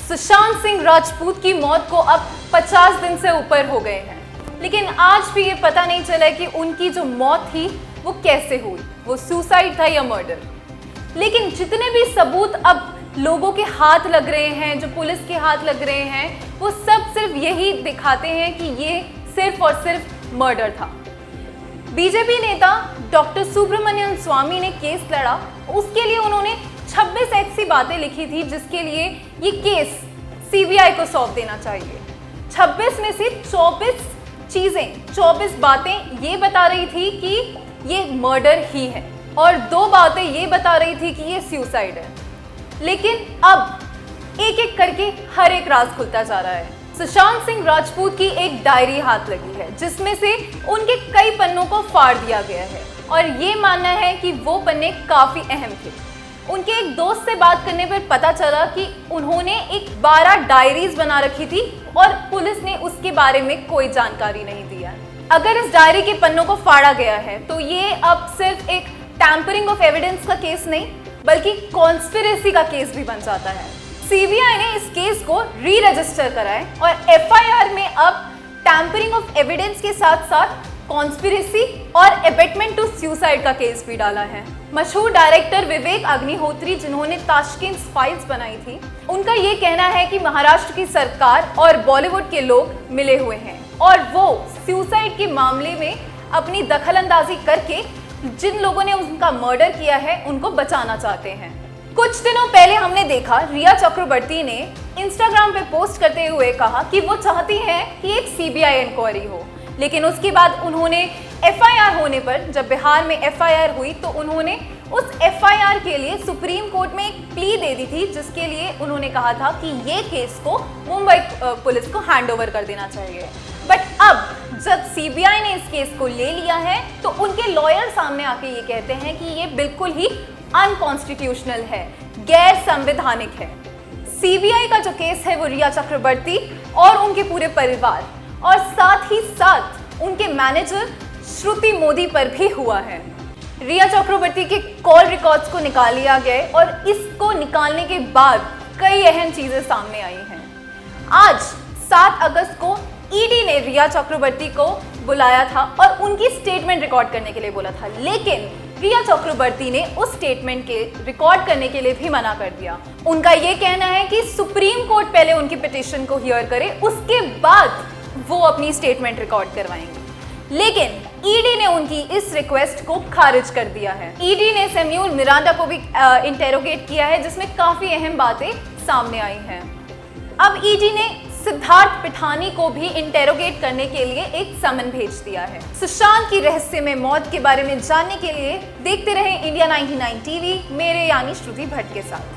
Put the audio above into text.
सुशांत सिंह राजपूत की मौत को अब 50 दिन से ऊपर हो गए हैं, लेकिन आज भी ये पता नहीं चला कि उनकी जो मौत थी वो कैसे हुई, वो सुसाइड था या मर्डर। लेकिन जितने भी सबूत अब लोगों के हाथ लग रहे हैं, जो पुलिस के हाथ लग रहे हैं, वो सब सिर्फ यही दिखाते हैं कि ये सिर्फ और सिर्फ मर्डर था। बीजेपी नेता डॉक्टर सुब्रमण्यम स्वामी ने केस लड़ा, उसके लिए उन्होंने 26 ऐसी बातें लिखी थी जिसके लिए ये केस सीबीआई को सौंप देना चाहिए। 26 में से 24 बातें ये बता रही थी कि ये मर्डर ही है और 2 बातें ये बता रही थी कि ये सुसाइड है। लेकिन अब एक एक करके हर एक राज खुलता जा रहा है। सुशांत सिंह राजपूत की एक डायरी हाथ लगी है जिसमें से उनके कई पन्नों को फाड़ दिया गया है और ये मानना है कि वो पन्ने काफी अहम थे। उनके एक दोस्त से बात करने पर पता चला कि उन्होंने 12 डायरीज बना रखी थी और पुलिस ने उसके बारे में कोई जानकारी नहीं दी है। अगर इस डायरी के पन्नों को फाड़ा गया है तो ये अब सिर्फ एक टैंपरिंग ऑफ एविडेंस का केस नहीं बल्कि कॉन्स्पिरेसी का केस भी बन जाता है। सीबीआई ने इस केस को री रजिस्टर कराए और एफआईआर में अब टैंपरिंग ऑफ एविडेंस के साथ साथ कॉन्स्पिरेसी और एबेटमेंट टू सुसाइड का केस भी डाला है। मशहूर डायरेक्टर विवेक अग्निहोत्री, जिन्होंने ताशकंद फाइल्स बनाई थी, उनका ये कहना है कि महाराष्ट्र की सरकार और बॉलीवुड के लोग मिले हुए हैं और वो सुसाइड के मामले में अपनी दखलंदाजी करके जिन लोगों ने उनका मर्डर किया है उनको बचाना चाहते हैं। कुछ दिनों पहले हमने देखा रिया चक्रवर्ती ने इंस्टाग्राम पे पोस्ट करते हुए कहा कि वो चाहती हैं कि एक सीबीआई इंक्वायरी हो, लेकिन उसके बाद उन्होंने एफआईआर होने पर, जब बिहार में एफआईआर हुई तो उन्होंने उस एफआईआर के लिए सुप्रीम कोर्ट में एक प्ली दे दी थी जिसके लिए उन्होंने कहा था कि ये केस को मुंबई पुलिस को हैंडओवर कर देना चाहिए। बट अब जब सीबीआई ने इस केस को ले लिया है तो उनके लॉयर सामने आके ये कहते हैं कि ये बिल्कुल ही अनकॉन्स्टिट्यूशनल है, गैर संवैधानिक है। सीबीआई का जो केस है वो रिया चक्रवर्ती और उनके पूरे परिवार और साथ ही साथ उनके मैनेजर श्रुति मोदी पर भी हुआ है। रिया चक्रवर्ती के कॉल रिकॉर्ड्स को निकाल लिया गया और इसको निकालने के बाद कई अहम चीजें सामने आई हैं। आज 7 अगस्त को ईडी ने रिया चक्रवर्ती को बुलाया था और उनकी स्टेटमेंट रिकॉर्ड करने के लिए बोला था, लेकिन रिया चक्रवर्ती ने उस स्टेटमेंट के रिकॉर्ड करने के लिए भी मना कर दिया। उनका यह कहना है कि सुप्रीम कोर्ट पहले उनकी पिटीशन को हियर करे, उसके बाद वो अपनी स्टेटमेंट रिकॉर्ड करवाएंगे। लेकिन ईडी ने उनकी इस रिक्वेस्ट को खारिज कर दिया है। ईडी ने सैम्यूल मिरांडा को भी इंटेरोगेट किया है जिसमें काफी अहम बातें सामने आई हैं। अब ईडी ने सिद्धार्थ पिठानी को भी इंटेरोगेट करने के लिए एक समन भेज दिया है। सुशांत की रहस्यमय मौत के बारे में जानने के लिए देखते रहे इंडिया 99 टीवी मेरे यानी श्रुति भट्ट के साथ।